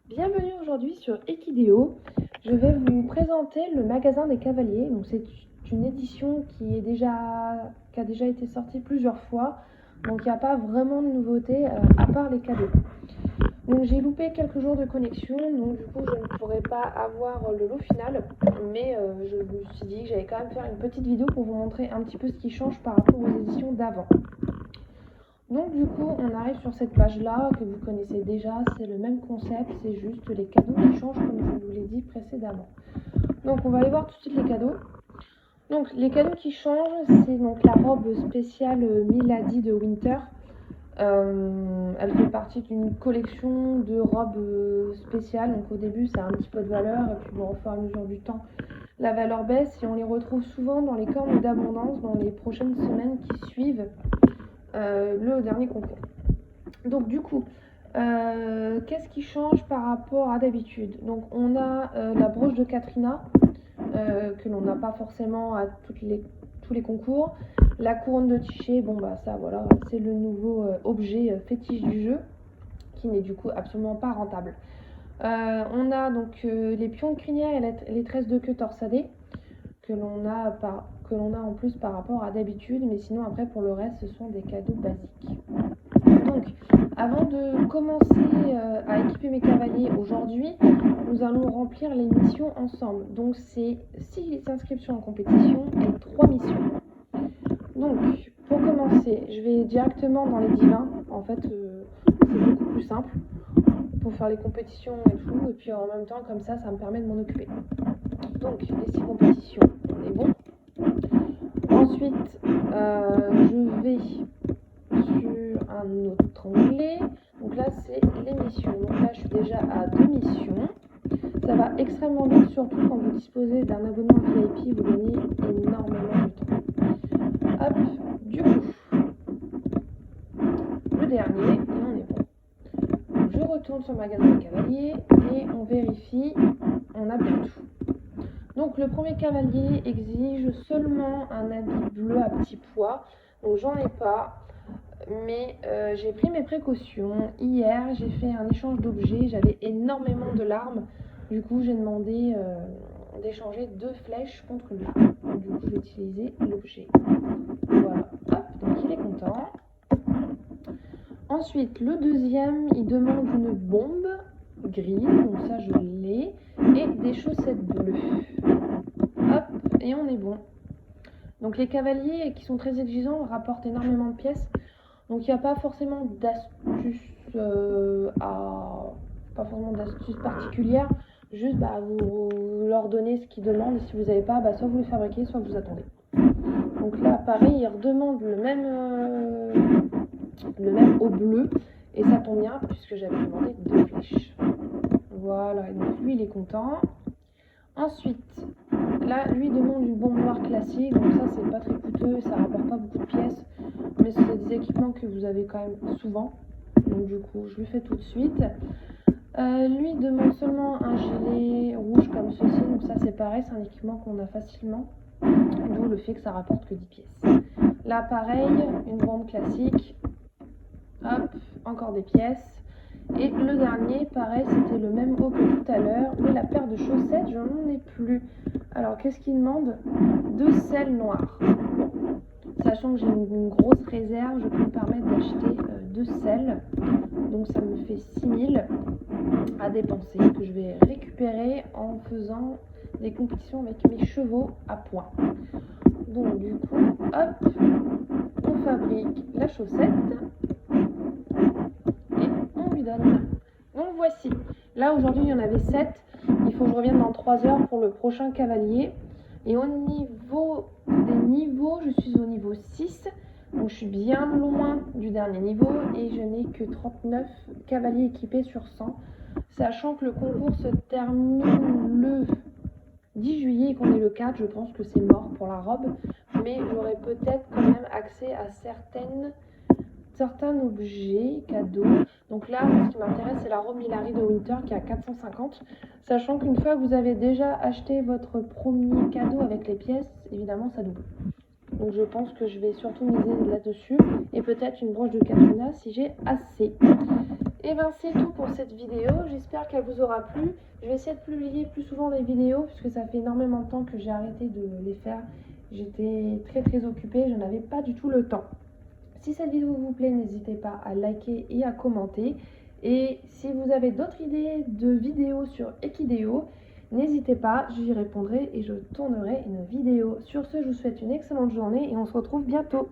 Bienvenue aujourd'hui sur Equideo. Je vais vous présenter le magasin des cavaliers. Donc c'est une édition qui a déjà été sortie plusieurs fois. Donc il n'y a pas vraiment de nouveauté à part les cadeaux. Donc j'ai loupé quelques jours de connexion, donc du coup je ne pourrai pas avoir le lot final. Mais je me suis dit que j'allais quand même faire une petite vidéo pour vous montrer un petit peu ce qui change par rapport aux éditions d'avant. Donc du coup on arrive sur cette page là que vous connaissez déjà, c'est le même concept, c'est juste les cadeaux qui changent comme je vous l'ai dit précédemment. Donc on va aller voir tout de suite les cadeaux. Donc les cadeaux qui changent, c'est donc la robe spéciale Milady de Winter. Elle fait partie d'une collection de robes spéciales, donc au début ça a un petit peu de valeur et puis bon, au fur et à mesure du temps la valeur baisse et on les retrouve souvent dans les cornes d'abondance dans les prochaines semaines qui suivent le dernier concours. Donc du coup, qu'est-ce qui change par rapport à d'habitude? Donc on a la broche de Katrina, que l'on n'a pas forcément à tous les concours. La couronne de Tiché, bon bah ça voilà, c'est le nouveau objet fétiche du jeu, qui n'est du coup absolument pas rentable. On a donc les pions de crinière et les tresses de queue torsadées, que l'on a en plus par rapport à d'habitude, mais sinon après pour le reste ce sont des cadeaux basiques. Donc avant de commencer à équiper mes cavaliers aujourd'hui, nous allons remplir les missions ensemble. Donc c'est 6 inscriptions en compétition et 3 missions. Donc pour commencer, je vais directement dans les divins. En fait c'est beaucoup plus simple pour faire les compétitions et tout, et puis en même temps comme ça me permet de m'en occuper. Donc les 6 compétitions, on est bon. Ensuite je vais sur un autre onglet. Donc là c'est les missions. Donc là je suis déjà à 2 missions. Ça va extrêmement vite, surtout quand vous disposez d'un abonnement VIP, vous gagnez énormément de temps. Hop, du coup, le dernier, et on est bon. Donc je retourne sur le magasin des cavaliers et on vérifie, on a bien tout. Donc le premier cavalier exige seulement un habit bleu à petit pois, donc j'en ai pas. Mais j'ai pris mes précautions. Hier, j'ai fait un échange d'objets. J'avais énormément de larmes. Du coup, j'ai demandé d'échanger 2 flèches contre lui. Du coup, je vais utiliser l'objet. Voilà. Hop, donc il est content. Ensuite, le deuxième, il demande une bombe grise. Donc ça, je l'ai. Et des chaussettes bleues. Hop, et on est bon. Donc les cavaliers qui sont très exigeants rapportent énormément de pièces. Donc il n'y a pas forcément d'astuces particulières, juste vous leur donnez ce qu'ils demandent et si vous n'avez pas, soit vous les fabriquez, soit vous attendez. Donc là pareil, ils redemandent le même au bleu et ça tombe bien puisque j'avais demandé 2 flèches. Voilà, et donc lui il est content. Ensuite, là lui demande une bombe noire classique, donc ça c'est pas très coûteux, ça rapporte pas beaucoup de pièces. Mais c'est des équipements que vous avez quand même souvent. Donc du coup, je le fais tout de suite. Lui demande seulement un gilet rouge comme ceci. Donc ça, c'est pareil, c'est un équipement qu'on a facilement. D'où le fait que ça rapporte que 10 pièces. Là, pareil, une bombe classique. Hop, encore des pièces. Et le dernier, pareil, c'était le même haut que tout à l'heure. Mais la paire de chaussettes, je n'en ai plus. Alors, qu'est-ce qu'il demande? 2 selles noires. Bon. Sachant que j'ai une grosse réserve, je peux me permettre d'acheter 2 selles. Donc ça me fait 6000 à dépenser que je vais récupérer en faisant des compétitions avec mes chevaux à points. Donc du coup, hop, on fabrique la chaussette et on lui donne. Donc voici. Là aujourd'hui il y en avait 7. Il faut que je revienne dans 3 heures pour le prochain cavalier. Et au niveau des niveaux, je suis au niveau 6. Donc je suis bien loin du dernier niveau et je n'ai que 39 cavaliers équipés sur 100. Sachant que le concours se termine le 10 juillet et qu'on est le 4, je pense que c'est mort pour la robe. Mais j'aurai peut-être quand même accès à certains objets, cadeaux. Donc là, ce qui m'intéresse, c'est la robe Milady de Winter qui est à 450. Sachant qu'une fois que vous avez déjà acheté votre premier cadeau avec les pièces, évidemment, ça double. Donc je pense que je vais surtout miser là-dessus. Et peut-être une broche de Katrina si j'ai assez. Et ben c'est tout pour cette vidéo. J'espère qu'elle vous aura plu. Je vais essayer de publier plus souvent des vidéos puisque ça fait énormément de temps que j'ai arrêté de les faire. J'étais très occupée, je n'avais pas du tout le temps. Si cette vidéo vous plaît, n'hésitez pas à liker et à commenter. Et si vous avez d'autres idées de vidéos sur Equideo, n'hésitez pas, j'y répondrai et je tournerai une vidéo. Sur ce, je vous souhaite une excellente journée et on se retrouve bientôt.